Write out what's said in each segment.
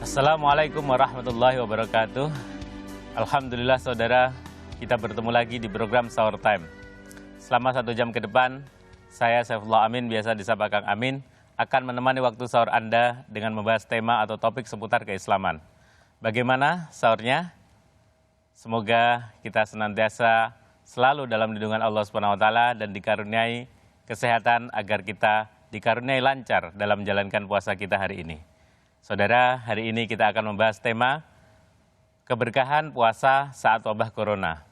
Assalamualaikum warahmatullahi wabarakatuh. Alhamdulillah saudara, kita bertemu lagi di program Sahur Time. Selama 1 jam ke depan, saya Saifullah Amin, biasa disapa Kang Amin, akan menemani waktu sahur Anda dengan membahas tema atau topik seputar keislaman. Bagaimana sahurnya? Semoga kita senantiasa selalu dalam lindungan Allah Subhanahu wa taala dan dikaruniai kesehatan agar kita dikaruniai lancar dalam menjalankan puasa kita hari ini. Saudara, hari ini kita akan membahas tema keberkahan puasa saat wabah corona.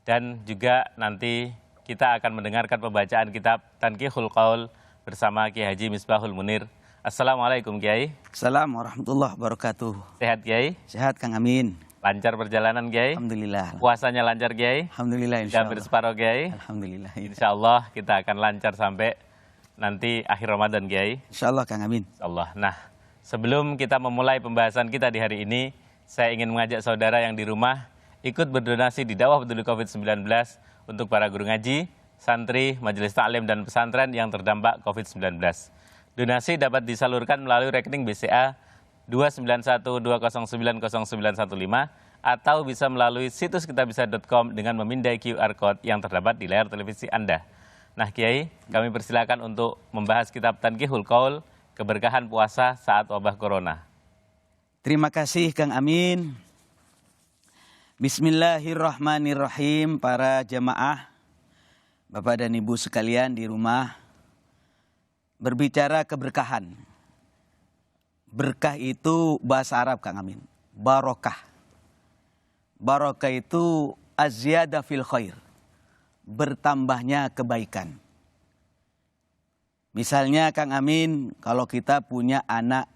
Dan juga nanti kita akan mendengarkan pembacaan kitab Tanqihul Qaul bersama Kiai Haji Misbahul Munir. Assalamualaikum Kiai. Assalamualaikum warahmatullahi wabarakatuh. Sehat Kiai? Sehat Kang Amin. Lancar perjalanan Kiai? Alhamdulillah. Puasanya lancar Kiai? Alhamdulillah insya Allah. Hampir separuh Kiai? Alhamdulillah. Insya Allah kita akan lancar sampai nanti akhir Ramadan Kiai. Insya Allah Kang Amin. Insya Allah. Nah, sebelum kita memulai pembahasan kita di hari ini, saya ingin mengajak saudara yang di rumah ikut berdonasi di dakwah peduli COVID-19 untuk para guru ngaji, santri, majelis taklim dan pesantren yang terdampak COVID-19. Donasi dapat disalurkan melalui rekening BCA 29120900915 atau bisa melalui situs kitabisa.com dengan memindai QR Code yang terdapat di layar televisi Anda. Nah Kiai, kami persilakan untuk membahas kitab Tanqihul Qaul, keberkahan puasa saat wabah corona. Terima kasih Kang Amin. Bismillahirrahmanirrahim. Para jamaah, Bapak dan Ibu sekalian di rumah, berbicara keberkahan. Berkah itu bahasa Arab Kang Amin, barokah. Barokah itu azyada fil khair, bertambahnya kebaikan. Misalnya Kang Amin, kalau kita punya anak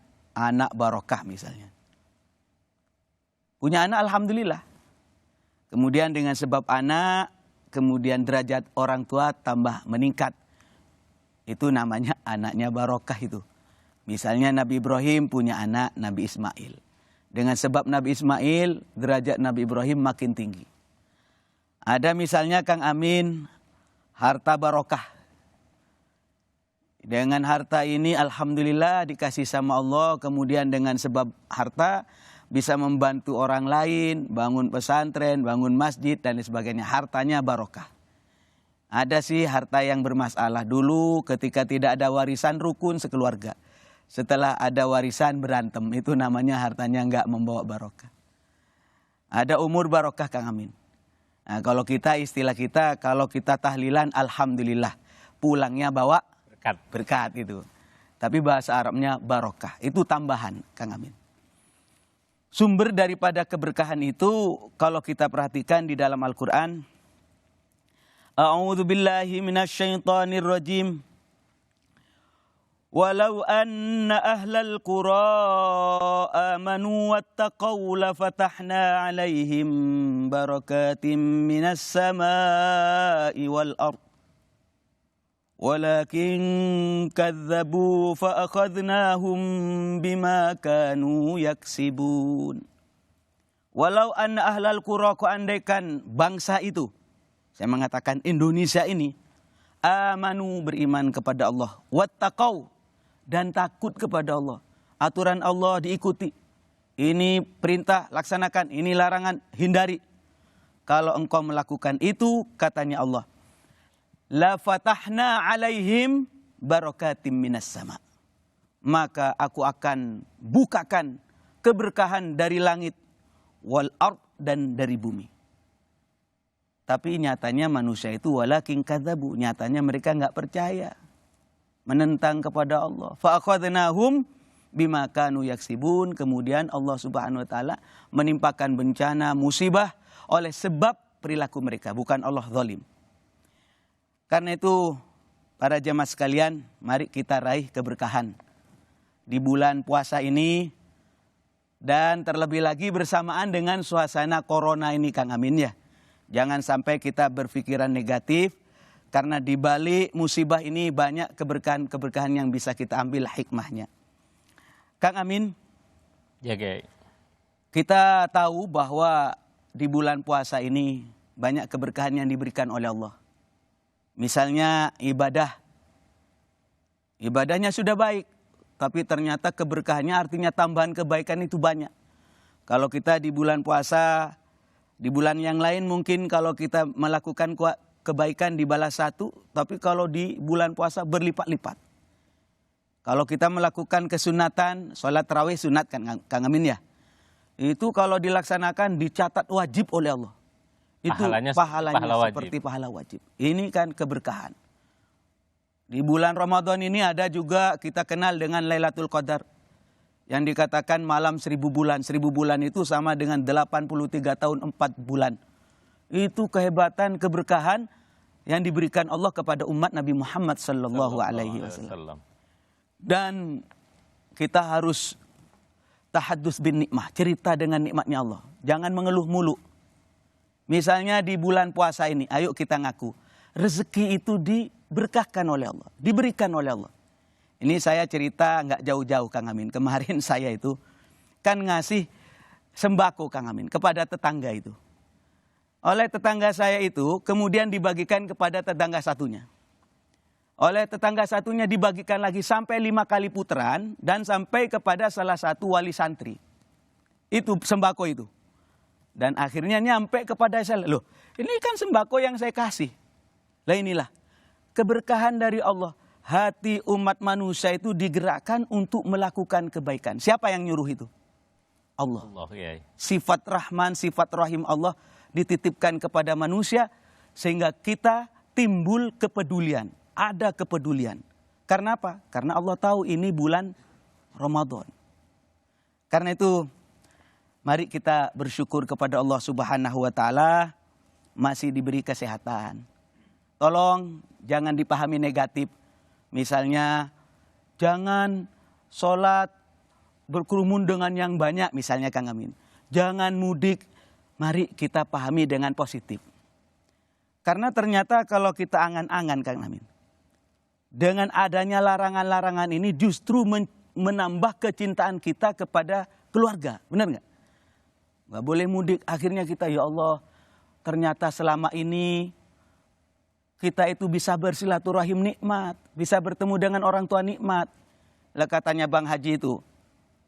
barokah misalnya. Punya anak alhamdulillah. Kemudian dengan sebab anak, kemudian derajat orang tua tambah meningkat. Itu namanya anaknya barokah itu. Misalnya Nabi Ibrahim punya anak Nabi Ismail. Dengan sebab Nabi Ismail, derajat Nabi Ibrahim makin tinggi. Ada misalnya Kang Amin, harta barokah. Dengan harta ini alhamdulillah dikasih sama Allah, kemudian dengan sebab harta bisa membantu orang lain, bangun pesantren, bangun masjid dan sebagainya. Hartanya barokah. Ada sih harta yang bermasalah. Dulu ketika tidak ada warisan rukun sekeluarga. Setelah ada warisan berantem, itu namanya hartanya nggak membawa barokah. Ada umur barokah Kang Amin. Nah, kalau kita istilah kita, kalau kita tahlilan alhamdulillah, pulangnya bawa berkat itu. Tapi bahasa Arabnya barokah, itu tambahan Kang Amin. Sumber daripada keberkahan itu kalau kita perhatikan di dalam Al-Qur'an, A'udzu billahi minasyaitonir rajim. Walau anna ahlal qura amanu wattaqaw lafatahna 'alaihim barakatim minas samaa'i wal ardh. Walakin kadzabu fa akhadnahum bima kanu yaksibun. Walau anna ahlal qura, andaikan bangsa itu, saya mengatakan Indonesia ini, amanu, beriman kepada Allah, wattaqau, dan takut kepada Allah. Aturan Allah diikuti. Ini perintah laksanakan, ini larangan hindari. Kalau engkau melakukan itu, katanya Allah, la fatahna alaihim barakatim minas sama. Maka aku akan bukakan keberkahan dari langit wal ard, dan dari bumi. Tapi nyatanya manusia itu walakin kadzabu, nyatanya mereka nggak percaya, menentang kepada Allah. Fa akhadnahum bima kanu yaksibun. Kemudian Allah Subhanahu wa taala menimpakan bencana, musibah oleh sebab perilaku mereka, bukan Allah zalim. Karena itu para jamaah sekalian, mari kita raih keberkahan di bulan puasa ini, dan terlebih lagi bersamaan dengan suasana corona ini Kang Amin ya. Jangan sampai kita berpikiran negatif, karena di balik musibah ini banyak keberkahan-keberkahan yang bisa kita ambil hikmahnya. Kang Amin, ya Kiai. Kita tahu bahwa di bulan puasa ini banyak keberkahan yang diberikan oleh Allah. Misalnya ibadah. Ibadahnya sudah baik, tapi ternyata keberkahannya artinya tambahan kebaikan itu banyak. Kalau kita di bulan puasa, di bulan yang lain mungkin kalau kita melakukan kebaikan dibalas 1, tapi kalau di bulan puasa berlipat-lipat. Kalau kita melakukan kesunatan, sholat tarawih sunat kan Kang Amin ya. Itu kalau dilaksanakan dicatat wajib oleh Allah. Itu pahalanya seperti pahala wajib. Ini kan keberkahan. Di bulan Ramadan ini ada juga kita kenal dengan Lailatul Qadar. Yang dikatakan malam 1000 bulan. 1000 bulan itu sama dengan 83 tahun 4 bulan. Itu kehebatan, keberkahan yang diberikan Allah kepada umat Nabi Muhammad sallallahu alaihi wasallam. Dan kita harus tahadus bin nikmah, cerita dengan nikmatnya Allah. Jangan mengeluh mulu. Misalnya di bulan puasa ini, ayo kita ngaku. Rezeki itu diberkahkan oleh Allah, diberikan oleh Allah. Ini saya cerita nggak jauh-jauh Kang Amin. Kemarin saya itu kan ngasih sembako Kang Amin kepada tetangga itu. Oleh tetangga saya itu kemudian dibagikan kepada tetangga satunya. Oleh tetangga satunya dibagikan lagi sampai 5 kali putaran dan sampai kepada salah satu wali santri. Itu sembako itu. Dan akhirnya nyampe kepada saya. Loh, ini kan sembako yang saya kasih. Lah inilah keberkahan dari Allah. Hati umat manusia itu digerakkan untuk melakukan kebaikan. Siapa yang nyuruh itu? Allah. Sifat Rahman, sifat Rahim Allah dititipkan kepada manusia sehingga kita timbul kepedulian. Ada kepedulian. Karena apa? Karena Allah tahu ini bulan Ramadan. Karena itu mari kita bersyukur kepada Allah Subhanahu wa taala masih diberi kesehatan. Tolong jangan dipahami negatif. Misalnya jangan sholat berkerumun dengan yang banyak misalnya Kang Amin. Jangan mudik. Mari kita pahami dengan positif. Karena ternyata kalau kita angan-angan Kang Amin. Dengan adanya larangan-larangan ini justru menambah kecintaan kita kepada keluarga. Benar nggak? Nggak boleh mudik. Akhirnya kita ya Allah ternyata selama ini kita itu bisa bersilaturahim nikmat. Bisa bertemu dengan orang tua nikmat. Lah katanya Bang Haji itu.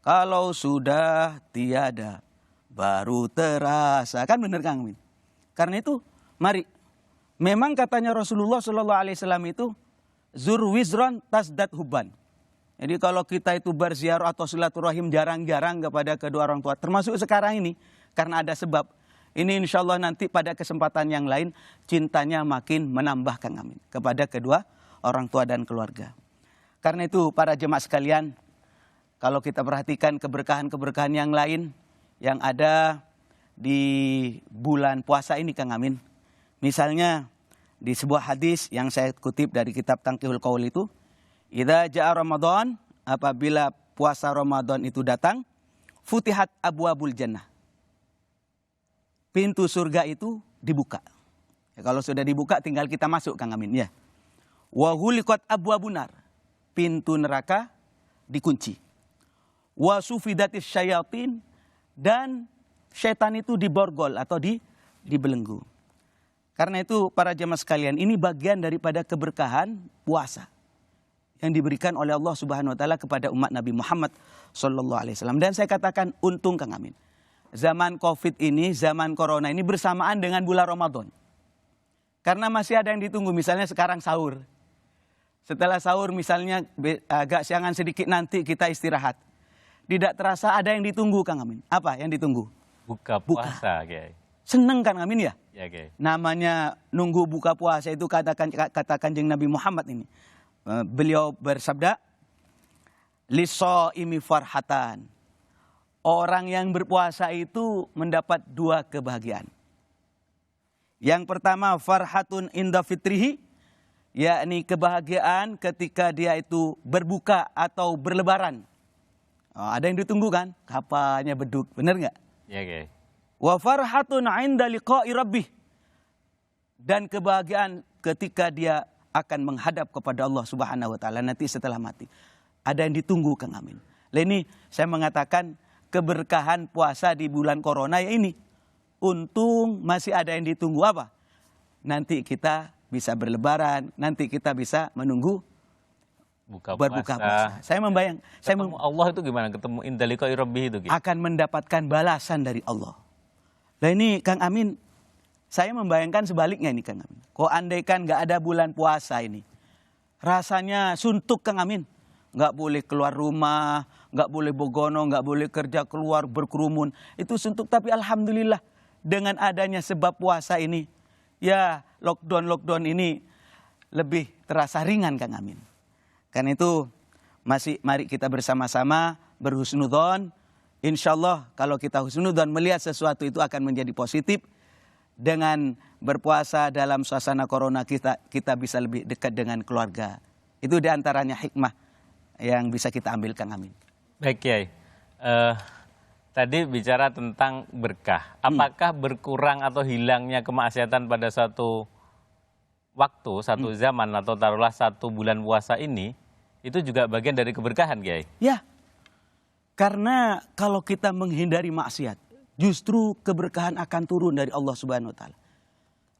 Kalau sudah tiada baru terasa. Kan benar Kang Amin? Karena itu mari. Memang katanya Rasulullah SAW itu. Zur wizron tasdat huban. Jadi kalau kita itu berziarah atau silaturahim jarang-jarang kepada kedua orang tua. Termasuk sekarang ini. Karena ada sebab. Ini insya Allah nanti pada kesempatan yang lain. Cintanya makin menambah Kang Amin. Kepada kedua orang tua dan keluarga. Karena itu para jemaah sekalian. Kalau kita perhatikan keberkahan-keberkahan yang lain. Yang ada di bulan puasa ini Kang Amin. Misalnya. Di sebuah hadis yang saya kutip dari kitab Tangkihul Qaul itu. Idza ja'a Ramadan, apabila puasa Ramadan itu datang. Futihat abwabul jannah. Pintu surga itu dibuka. Ya, kalau sudah dibuka tinggal kita masuk Kang Amin. Ya. Wa ghuliqat abwabun nar. Pintu neraka dikunci. Wa sufidatis syayatin. Dan syaitan itu diborgol atau dibelenggu. Karena itu para jemaah sekalian ini bagian daripada keberkahan puasa yang diberikan oleh Allah Subhanahu wa taala kepada umat Nabi Muhammad sallallahu alaihi wasallam. Dan saya katakan untung Kang Amin. Zaman Covid ini, zaman corona ini bersamaan dengan bulan Ramadan. Karena masih ada yang ditunggu misalnya sekarang sahur. Setelah sahur misalnya agak siangan sedikit nanti kita istirahat. Tidak terasa ada yang ditunggu Kang Amin. Apa yang ditunggu? Buka puasa, Kiai. Seneng kan Amin ya? Ya, okay. Namanya nunggu buka puasa itu kata Kanjeng Nabi Muhammad ini. Beliau bersabda, Liso imi farhatan. Orang yang berpuasa itu mendapat 2 kebahagiaan. Yang pertama farhatun inda fitrihi. Yakni kebahagiaan ketika dia itu berbuka atau berlebaran. Oh, ada yang ditunggu kan? Kapannya beduk, benar nggak? Ya, okay. Wa farhatun 'inda liqa'i rabbih. Dan kebahagiaan ketika dia akan menghadap kepada Allah Subhanahu wa taala nanti setelah mati. Ada yang ditunggu Kang Amin. Lah ini saya mengatakan keberkahan puasa di bulan corona ya ini. Untung masih ada yang ditunggu apa? Nanti kita bisa berlebaran, nanti kita bisa menunggu berbuka puasa. Saya Ketemu Allah itu gimana? Ketemu inda liqa'i rabbih itu Ki? akan mendapatkan balasan dari Allah. Nah ini Kang Amin, saya membayangkan sebaliknya ini Kang Amin. Kok andaikan nggak ada bulan puasa ini, rasanya suntuk Kang Amin. Nggak boleh keluar rumah, nggak boleh bogono, nggak boleh kerja keluar berkerumun. Itu suntuk, tapi alhamdulillah dengan adanya sebab puasa ini, ya lockdown ini lebih terasa ringan Kang Amin. Karena itu mari kita bersama-sama berhusnudzon. Insya Allah kalau kita husnudzon melihat sesuatu itu akan menjadi positif. Dengan berpuasa dalam suasana corona kita bisa lebih dekat dengan keluarga. Itu diantaranya hikmah yang bisa kita ambil Kang Amin. Baik Kiai, tadi bicara tentang berkah. Apakah berkurang atau hilangnya kemaksiatan pada satu waktu, satu zaman atau taruhlah satu bulan puasa ini, itu juga bagian dari keberkahan Kiai? Ya, karena kalau kita menghindari maksiat, justru keberkahan akan turun dari Allah Subhanahu wa taala.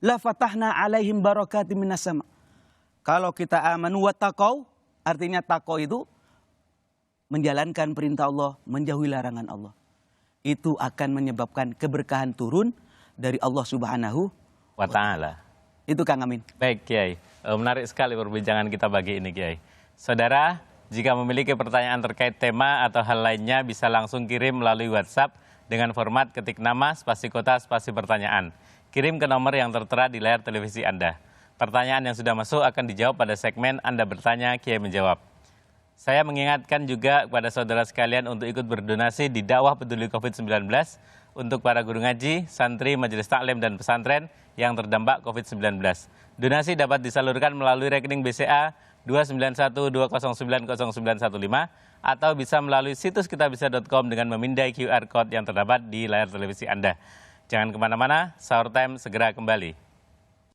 La fatahna alaihim barakatim minas sama. Kalau kita amanu wa taqau, artinya taqwa itu menjalankan perintah Allah, menjauhi larangan Allah. Itu akan menyebabkan keberkahan turun dari Allah Subhanahu wa ta'ala. Itu Kang Amin. Baik Kiai, menarik sekali perbincangan kita pagi ini Kiai. Saudara, jika memiliki pertanyaan terkait tema atau hal lainnya bisa langsung kirim melalui WhatsApp dengan format ketik nama, spasi kota, spasi pertanyaan. Kirim ke nomor yang tertera di layar televisi Anda. Pertanyaan yang sudah masuk akan dijawab pada segmen Anda bertanya, Kiai menjawab. Saya mengingatkan juga kepada saudara sekalian untuk ikut berdonasi di dakwah peduli COVID-19 untuk para guru ngaji, santri, majelis taklim, dan pesantren yang terdampak COVID-19. Donasi dapat disalurkan melalui rekening BCA 29120900915 atau bisa melalui situs kitabisa.com dengan memindai QR Code yang terdapat di layar televisi Anda. Jangan kemana-mana, Sahur Time segera kembali.